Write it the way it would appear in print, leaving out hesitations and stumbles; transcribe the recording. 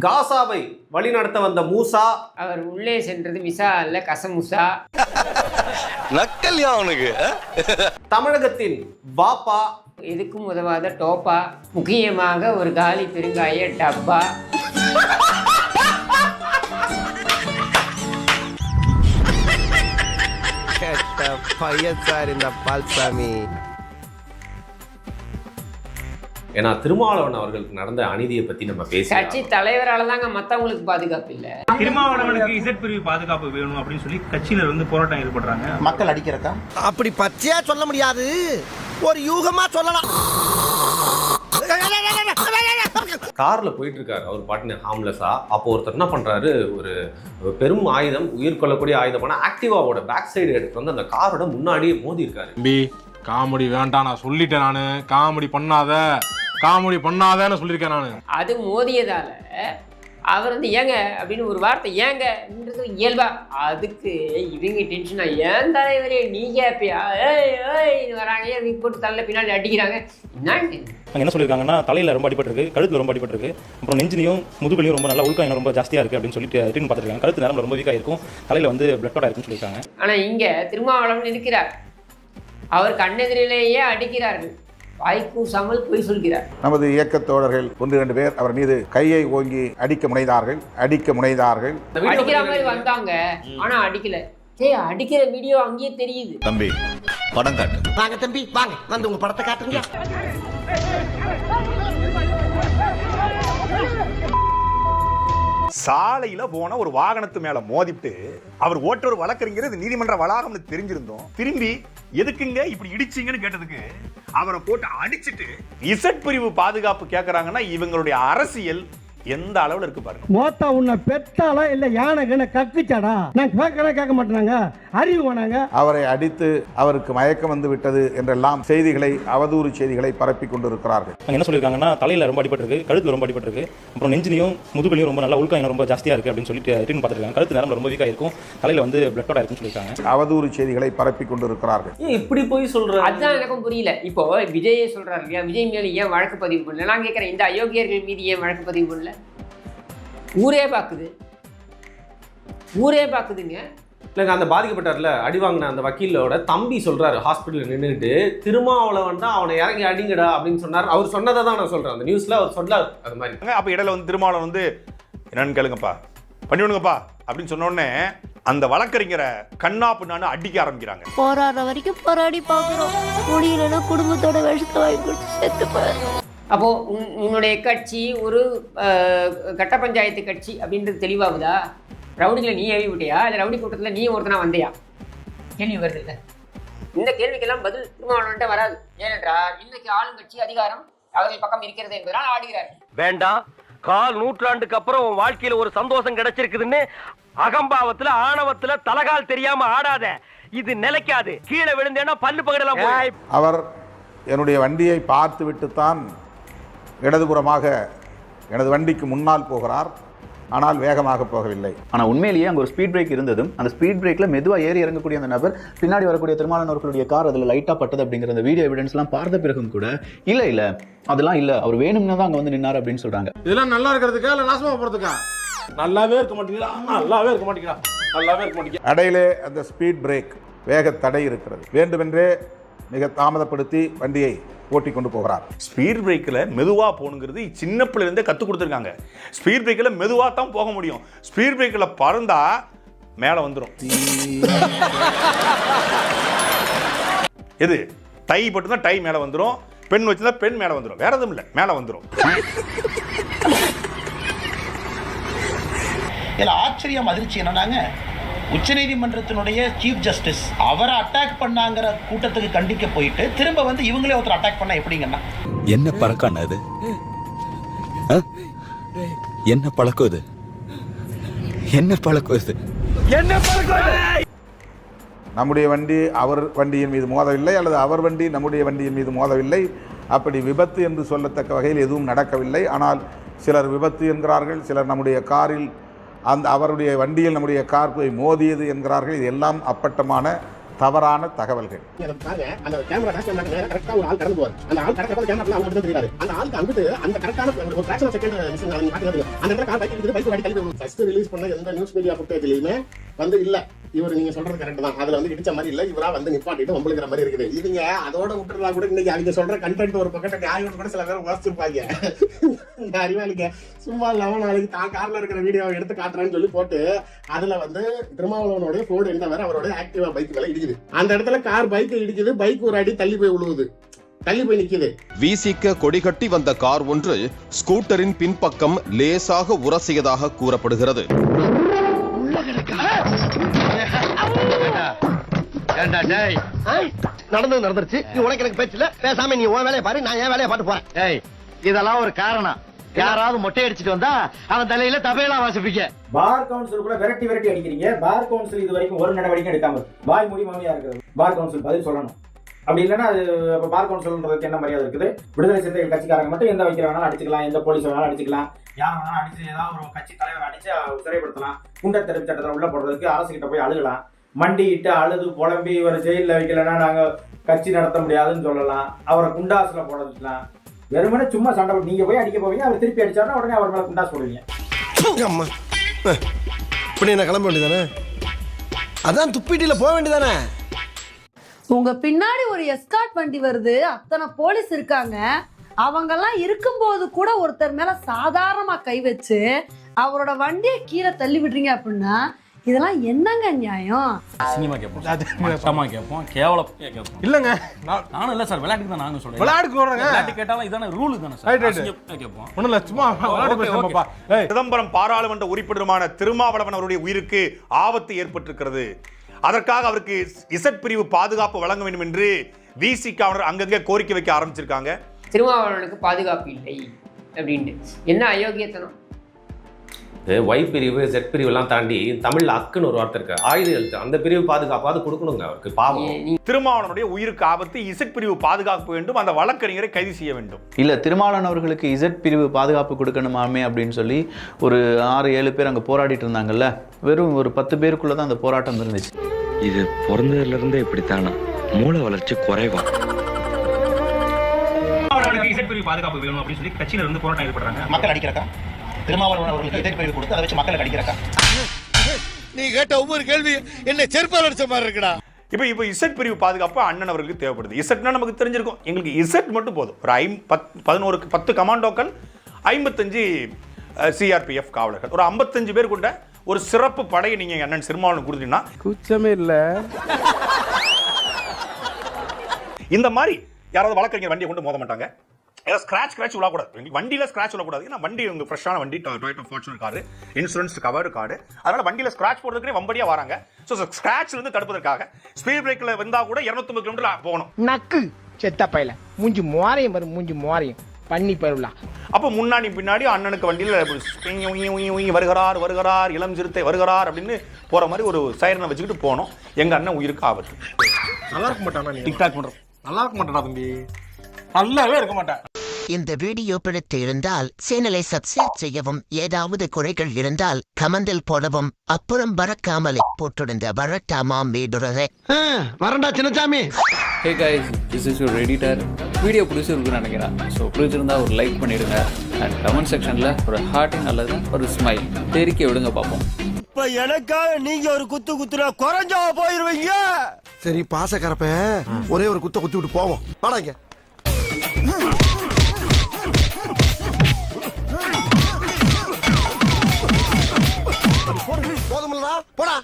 காசாவை வழிநடத்த வந்த மூசா அவர் உள்ளே சென்றது விசா அல்ல கசமுசா. நக்கல்யா அவனுக்கு. தமிழகத்தின் வாப்பா எதுக்கும் உதவாத டோப்பா, முக்கியமாக ஒரு காலி பெருங்காய டப்பா. பையன் சார் இந்த பால்சாமி. ஏன்னா திருமாவளவன் அவர்களுக்கு நடந்த அநீதியை பத்தி நம்ம பேசி கட்சி தலைவரால தாங்க மத்தவங்களுக்கு பாதுகாப்பு இல்ல. திருமாவளவனுக்கு இசட் பிரிவு பாதுகாப்பு வேணும் அப்படின்னு சொல்லி கட்சியினர் வந்து போராட்டம் ஈடுபடுறாங்க. மக்கள் அடிக்கிறக்கா அப்படி பச்சையா சொல்ல முடியாது, ஒரு யூகமா சொல்லலாம். கார்ல போயிட்டு இருக்காரு அவர் பாட்டுன்னு ஹார்ம்லெஸ்ஸா. அப்போ ஒருத்தர் என்ன பண்றாரு, ஒரு பெரும் ஆயுதம், உயிர் கொள்ளக்கூடிய ஆயுதமான ஆக்டிவாவோட பேக் சைடு எடுத்து வந்து அந்த காரோட முன்னாடியே மோதி இருக்காரு. தம்பி காமெடி வேண்டாம், நான் சொல்லிட்டேன், நானு காமெடி பண்ணாதன்னு சொல்லியிருக்கேன் நானு. அது மோதியதால அவர் வந்து ஏங்க அப்படின்னு ஒரு வார்த்தை ஏங்கன்றது இயல்பா, அதுக்கு இவங்க டென்ஷனா ஏன் தலைவரே நீ கேப்பியா வராங்க போட்டு தள்ள பின்னாடி அடிக்கிறாங்க. என்ன சொல்லியிருக்காங்கன்னா, தலையில ரொம்ப அடிபட்டிருக்கு, கழுத்துல ரொம்ப அடிபட்டிருக்கு, அப்புறம் நெஞ்சிலையும் முதுகுலையும் ரொம்ப நல்லா உள்காயம் ரொம்ப ஜாஸ்தியா இருக்கு அப்படின்னு சொல்லிட்டு ட்ரீட்மெண்ட் பார்த்துருக்காங்க. கழுத்து நேரம் ரொம்ப வீக்கா இருக்கும், தலையில வந்து பிளட் அவுட் இருக்குன்னு சொல்லியிருக்காங்க. ஆனா இங்க திருமாவளவன் இருக்கிறார், அவர் கண்ணெதிரிலேயே அடிக்கிறார்கள், வாய்க்கூசாமல் போய் சொல்கிறார். நமது இயக்க தோழர்கள் 1-2 பேர் அவர் மீது கையை ஓங்கி அடிக்க முனைந்தார்கள். அடிக்கிற மாதிரி வந்தாங்க, ஆனா அடிக்கல. அடிக்கிற வீடியோ அங்கேயே தெரியுது. தம்பி படம் காட்டு. வாங்க தம்பி வாங்க, வந்து உங்க படத்தை காட்டுங்க. சாலையில போன ஒரு வாகனத்து மேல மோதிட்டு அவர் ஓட்டுற வழக்கறிஞர் நீதிமன்ற வளாகம்னு தெரிஞ்சிருந்தோம். திரும்பி எதுக்குங்க இப்படி இடிச்சீங்கன்னு கேட்டதுக்கு அவரை போட்டு அடிச்சிட்டு இசட் பிரிவு பாதுகாப்பு கேட்கறாங்கன்னா இவங்களுடைய அரசியல் எந்த அளவுல இருக்கு பாருங்க. மோத்தா உன்னை பெத்தாலா இல்ல யானை கக்குச்சாடா, நான் கேட்க மாட்டாங்க, அறிவு வேணாங்க. அவரை அடித்து அவருக்கு மயக்கம் வந்து விட்டது என்றெல்லாம் செய்திகளை, அவதூறு செய்திகளை பரப்பி கொண்டிருக்கிறார்கள். என்ன சொல்லியிருக்காங்கன்னா, தலையில ரொம்ப அடிபட்டிருக்கு, கழுத்துல ரொம்ப அடிபட்டிருக்கு, அப்புறம் நெஞ்சிலையும் முதுகுலையும் ரொம்ப நல்லா உள்காயம் ரொம்ப ஜாஸ்தியா இருக்கு அப்படின்னு சொல்லிட்டு ட்ரீட்மெண்ட் பார்த்துருக்காங்க. கழுத்து நேரம் ரொம்ப வீக்கா இருக்கும், தலையில வந்து பிளட் அவுட் இருக்குன்னு சொல்லியிருக்காங்க. அவதூறு செய்திகளை பரப்பி கொண்டிருக்கிறார்கள். இப்படி போய் சொல்ற அதுதான் எனக்கும் புரியல. இப்போ விஜயே சொல்றாரு இல்லையா, விஜய் மேல ஏன் வழக்கு பதிவு பண்ணல? நான் கேட்கிறேன், இந்த அயோக்கியர்கள் மீது ஏன் வழக்கு பதிவு பண்ணல? ஊரே பாக்குதுங்க. இல்லைங்க, அந்த பாதிக்கப்பட்டார்ல அடி வாங்கின அந்த வக்கீலோட தம்பி சொல்றாரு ஹாஸ்பிட்டலில் நின்றுட்டு, திருமாவளவன் தான் அவனை இறங்கி அடிங்கடா அப்படின்னு சொன்னார். அவர் சொன்னதை தான் நான் சொல்றேன், அந்த நியூஸ்ல அவர் சொன்னார் அது மாதிரி. அப்ப இடையில வந்து திருமாவளவன் வந்து என்னன்னு கேளுங்கப்பா, பண்ணி விடுங்கப்பா அப்படின்னு சொன்ன உடனே அந்த வழக்கறிஞரை கண்ணா பின்னான்னு அடிக்க ஆரம்பிக்கிறாங்க. போராடுற வரைக்கும் போராடி பார்க்கிறோம், முடியலன்னா குடும்பத்தோட விஷத்தை வாங்கி கொடுத்து செத்துப்பாரு. அப்போ உன்னுடைய கட்சி ஒரு கட்ட பஞ்சாயத்து கட்சி அப்படின்றது தெளிவாகுதா? ரவுடிகளை நீ ஏவி விட்டியா, இல்லை ரவுடி கூட்டத்தில் நீ ஒருத்தனா வந்தியா? கேள்வி வருது இல்லை? இந்த கேள்விக்கெல்லாம் பதில் திருமாவளவன்ட்ட வராது. ஏனென்றால் இன்னைக்கு ஆளுங்கட்சி அதிகாரம் அவர்கள் பக்கம் இருக்கிறது என்பதால் ஆடுகிறார். வேண்டாம், 1/4 நூற்றாண்டுக்கு அப்புறம் உன் வாழ்க்கையில ஒரு சந்தோஷம் கிடைச்சிருக்குதுன்னு அகம்பாவத்துல ஆணவத்துல தலகால் தெரியாம ஆடாத. இது நிலைக்காது, கீழே விழுந்தேன்னா பல்லு பகடலாம். அவர் என்னுடைய வண்டியை பார்த்து விட்டுத்தான் இடதுபுறமாக எனது வண்டிக்கு முன்னால் போகிறார், ஆனால் வேகமாக போகவில்லை. ஆனால் உண்மையிலேயே அங்கே ஒரு ஸ்பீட் பிரேக் இருந்ததும், அந்த ஸ்பீட் பிரேக்கில் மெதுவாக ஏறி இறங்கக்கூடிய அந்த நபர் பின்னாடி வரக்கூடிய திருமாவளவன் அவர்களுடைய கார் அதில் லைட்டாக பட்டது அப்படிங்கிற அந்த வீடியோ எவிடன்ஸ்லாம் பார்த்த பிறகும் கூட இல்லை அதெல்லாம் இல்லை, அவர் வேணும்னா தான் அங்கே வந்து நின்னார் அப்படின்னு சொல்கிறாங்க. இதெல்லாம் நல்லா இருக்கிறதுக்கா இல்லை நாசமாக போகிறதுக்கா? நல்லாவே இருக்க மாட்டேங்கிறா. அடையிலே அந்த ஸ்பீட் பிரேக் வேக தடை இருக்கிறது. வேண்டுமென்றே மிக தாமதப்படுத்தி வண்டியை ஓட்டி கொண்டு போகிறார். ஸ்பீட் பிரேக்கில் மெதுவாக போகணுங்கிறது சின்ன பிள்ளைலேருந்தே கற்றுக் கொடுத்துருக்காங்க. ஸ்பீட் பிரேக்கில் மெதுவாக தான் போக முடியும். ஸ்பீட் பிரேக்கில் பறந்தா மேலே வந்துடும். எது டை போட்டுதான் டை மேலே வந்துடும், பெண் வச்சுருந்தா பெண் மேலே வந்துடும், வேற எதுவும் இல்லை, மேலே வந்துடும். இதில் ஆச்சரியம் அதிர்ச்சி என்னன்னாங்க, உச்சநீதிமன்றத்தினுடைய சீஃப் ஜஸ்டிஸ் அவரை அட்டாக் பண்ணாங்கிற கூட்டத்துக்கு கண்டிக்க போயிட்டு திரும்ப வந்து இவங்களே ஒருத்தர் அட்டாக் பண்ணா எப்படிங்கன்னா என்ன பழக்கம் அது? என்ன பழக்கம் இது? நம்முடைய வண்டி அவர் வண்டியின் மீது மோதவில்லை, அல்லது அவர் வண்டி நம்முடைய வண்டியின் மீது மோதவில்லை. அப்படி விபத்து என்று சொல்லத்தக்க வகையில் எதுவும் நடக்கவில்லை. ஆனால் சிலர் விபத்து என்கிறார்கள், சிலர் நம்முடைய காரில் அவருடைய வண்டியில் நம்முடைய கார் போய் மோதியது என்கிறார்கள். இது எல்லாம் அப்பட்டமான தவறான தகவல்கள். அந்த கேமரா கரெக்டா ஒரு ஆள் கடந்து போவார். அந்த ஆள் கடந்து கேமரா அவங்க மட்டும் தெரியாது. அந்த ஆளுக்கு அங்கிட்டு அந்த கரெக்டான ஒரு ஃபிராக்ஷன் செகண்ட் மிஷன் நீங்க பாத்தீங்க. அந்த இடத்துல கார் பைக் இருக்குது, பைக் ஓடி தள்ளி போகும். ஃபர்ஸ்ட் ரிலீஸ் பண்ண எந்த நியூஸ் மீடியா ஃபுட்டேஜ்லயுமே வந்து இல்ல இவர் நீங்க சொல்றது கரெக்ட் தான், அதுல வந்து இடிச்ச மாதிரி இல்ல, இவரா வந்து நிப்பாட்டிட்டு உங்களுக்கு மாதிரி இருக்குது. இவங்க அதோட விட்டுறதா கூட இன்னைக்கு அவங்க சொல்ற கண்டென்ட் ஒரு பக்கத்தை நியாயம் கூட சில பேர் வாசிச்சிருப்பாங்க. இந்த அறிவாளிங்க சும்மா இல்லாம நாளைக்கு தான் கார்ல இருக்கிற வீடியோவை எடுத்து காட்டுறேன்னு சொல்லி போட்டு அதுல வந்து திருமாவளவனுடைய ஃபோர்டு என்ன வேற அவரோட ஆக்டிவா பைக் மேல இடிக்குது. அந்த இடத்துல கார் பைக் இடிக்குது, பைக் ஒரு அடி தள்ளி போய் விழுவுது, தள்ளி போய் நிக்குது. வீசிக்க கொடிகட்டி வந்த கார் ஒன்று ஸ்கூட்டரின் பின்பக்கம் லேசாக உரசியதாக கூறப்படுகிறது. நடந்தது நடந்துருச்சு, நீ உனக்கு எனக்கு பேச்சு இல்ல, பேசாம நீ உன் வேலையை பாரு, நான் என் வேலையை பார்த்து போறேன். இதெல்லாம் ஒரு காரணம். யாராவது மொட்டை அடிச்சுட்டு வந்தா அவன் தலையில தபையெல்லாம் வாசிப்பீங்க. பார் கவுன்சில் கூட விரட்டி அடிக்கிறீங்க. பார் கவுன்சில் இது வரைக்கும் ஒரு நடவடிக்கை எடுக்காம வாய் மூடி மாமியா இருக்கிறது. பார் கவுன்சில் பதில் சொல்லணும். அப்படி இல்லைன்னா அது பார் கவுன்சில்ன்றதுக்கு என்ன மரியாதை இருக்குது? விடுதலை சிறுத்தைகள் கட்சிக்காரங்க மட்டும் எந்த வைக்கிற வேணாலும் அடிச்சுக்கலாம், எந்த போலீஸ் வேணாலும் அடிச்சுக்கலாம், யார் வேணாலும் அடிச்சு ஏதாவது ஒரு கட்சி தலைவர் அடிச்சு சிறைப்படுத்தலாம். குண்டர் தடுப்பு சட்டத்தை உள்ள போடுறதுக்கு அரசு கிட்ட போய் அழுகலாம். மண்டிட்டு அழுது புலம்பி இவர் ஜெயிலில் வைக்கலன்னா நாங்க கட்சி நடத்த முடியாதுன்னு சொல்லலாம். அவரை குண்டாசுல போட வச்சுக்கலாம். வெறுமனே சும்மா சண்டை போட்டு நீங்க போய் அடிக்க போவீங்க, அவர் திருப்பி அடிச்சாருன்னா உடனே அவர் மேல குண்டாசு போடுவீங்க. இப்படி என்ன கிளம்ப வேண்டியதானே? அதான் துப்பிட்டில போக வேண்டியதானே? உங்க பின்னாடி ஒரு எஸ்கார்ட் வண்டி வருது, அத்தனை போலீஸ் இருக்காங்க, அவங்கெல்லாம் இருக்கும்போது கூட ஒருத்தர் மேல சாதாரணமா கை வச்சு அவரோட வண்டியை கீழே தள்ளி விடுறீங்க அப்படின்னா இதெல்லாம் என்னங்க நியாயம்? சினிமா கேட்போம், சட்டமா கேட்போம், கேவலம் கேட்போம். இல்லங்க நானும் இல்ல சார், விளையாட்டுக்கு தான் நானும் சொல்றேன். விளையாட்டுக்கு வர்றேங்க. விளையாட்டு கேட்டாலும் இதான ரூல் தானே சார். கேட்போம். ஒண்ணும் இல்ல, சும்மா விளையாட்டு பேசுறோம்ப்பா. சிதம்பரம் பாராளுமன்ற உறுப்பினருமான திருமாவளவன் அவருடைய உயிருக்கு ஆபத்து ஏற்பட்டிருக்கிறது. அதற்காக அவருக்கு இசட் பிரிவு பாதுகாப்பு வழங்க வேண்டும் என்று விசிகாவினர் அங்கங்கே கோரிக்கை வைக்க ஆரம்பிச்சிருக்காங்க. திருமாவளவனுக்கு பாதுகாப்பு இல்லை அப்படின்ட்டு என்ன அயோக்கியத்தனம். ஒய் பிரிவு ஜெட் பிரிவு எல்லாம் தாண்டி தமிழ்ல அக்குன்னு ஒரு வார்த்தை இருக்கு, ஆயுத எழுத்து. அந்த பிரிவு பாதுகாப்பாவது கொடுக்கணுங்க அவருக்கு. பாவம். திருமாவளவனுடைய உயிருக்கு ஆபத்து, இசட் பிரிவு பாதுகாப்பு வேண்டும், அந்த வழக்கறிஞரை கைது செய்ய வேண்டும். இல்ல திருமாவளவன் அவர்களுக்கு இசட் பிரிவு பாதுகாப்பு கொடுக்கணுமாமே அப்படின்னு சொல்லி ஒரு 6-7 பேர் அங்க போராடிட்டு இருந்தாங்கல்ல. வெறும் ஒரு 10 பேருக்குள்ளதான் அந்த போராட்டம் இருந்துச்சு. இது பிறந்ததுல இருந்தே இப்படித்தானா? மூளை வளர்ச்சி குறைவா? இசட் பிரிவு பாதுகாப்பு வேணும் அப்படின்னு சொல்லி கட்சியில இருந்து போராட்டம் ஈடுபடுறாங்க. மக்கள் அடிக்கிறக்கா? திருமாவளவன் அவர்களுக்கு இசட் பிரிவு கொடுத்து அதை வச்சு மக்களுக்கு அடிக்கிறக்கா? நீ கேட்ட ஒவ்வொரு கேள்வி என்ன செருப்பால் அடிச்ச மாதிரி இருக்குடா. இப்போ இசட் பிரிவு பாதுகாப்பு அண்ணன் அவர்களுக்கு தேவைப்படுது. இசட்னா நமக்கு தெரிஞ்சிருக்கும், எங்களுக்கு இசட் மட்டும் போதும். ஒரு 10 கமாண்டோக்கள், 55 சிஆர்பிஎஃப் காவலர்கள், ஒரு 55 பேர் கொண்ட ஒரு சிறப்பு படையை நீங்க அண்ணன் திருமாவளவன் கொடுத்தீங்கன்னா கூச்சமே இல்ல. இந்த மாதிரி யாராவது வழக்கறிஞர் வண்டியை கொண்டு மோத மாட்டாங்க. ஸ்கிராச் விழக்கூடாது, வண்டியில ஸ்கிராச் விழக்கூடாது. ஏன்னா வண்டி உங்க ஃப்ரெஷ்ஷான வண்டி, Toyota Fortuner car, insurance cover card, அதனால வண்டியில ஸ்கிராச் போடுறதுக்கு வம்படியா வராங்க. ஸோ ஸ்கிராச்ல இருந்து தடுப்பதற்காக ஸ்பீட் பிரேக்ல வந்தா கூட 250 கிலோமீட்டர் போகணும். நக்கு செத்த பையல மூஞ்சி மோரையும் வரும், மூஞ்சி மோரையும் பண்ணி பருவலாம். அப்போ முன்னாடி பின்னாடி அண்ணனுக்கு வண்டியில் வருகிறார் இளம் சிறுத்தை வருகிறார் அப்படின்னு போற மாதிரி ஒரு சைரனை வச்சுக்கிட்டு போனோம். எங்க அண்ணன் உயிருக்கு ஆபத்து. நல்லா இருக்க மாட்டானா? டிக்டாக் பண்றோம். நல்லா இருக்க மாட்டானா தம்பி? நல்லாவே இருக்க மாட்டேன். இந்த வீடியோ பிடித்து இருந்தால் சேனலை சப்ஸ்கிரைப் செய்யவும், ஏதாவது குறைகள் இருந்தால் கமெண்டில் போடவும், அப்புறம் பறக்காமலே போட்டிருந்த வரட்டாமாம் வீடுறதே வரண்டா Chinnasamy. Hey guys, this is your editor. Video பிடிச்சிருக்குன்னு நினைக்கிறேன். ஸோ பிடிச்சிருந்தா ஒரு லைக் பண்ணிடுங்க அண்ட் கமெண்ட் செக்ஷனில் ஒரு ஹார்ட்டிங் அல்லது ஒரு ஸ்மைல் தெரிக்க விடுங்க பார்ப்போம். இப்ப எனக்காக நீங்க ஒரு குத்துனா குறைஞ்சா போயிருவீங்க. சரி பாசக்கரப்ப ஒரே ஒரு குத்தி விட்டு போவோம். வாடாங்க. போதுமில்லடா போடா.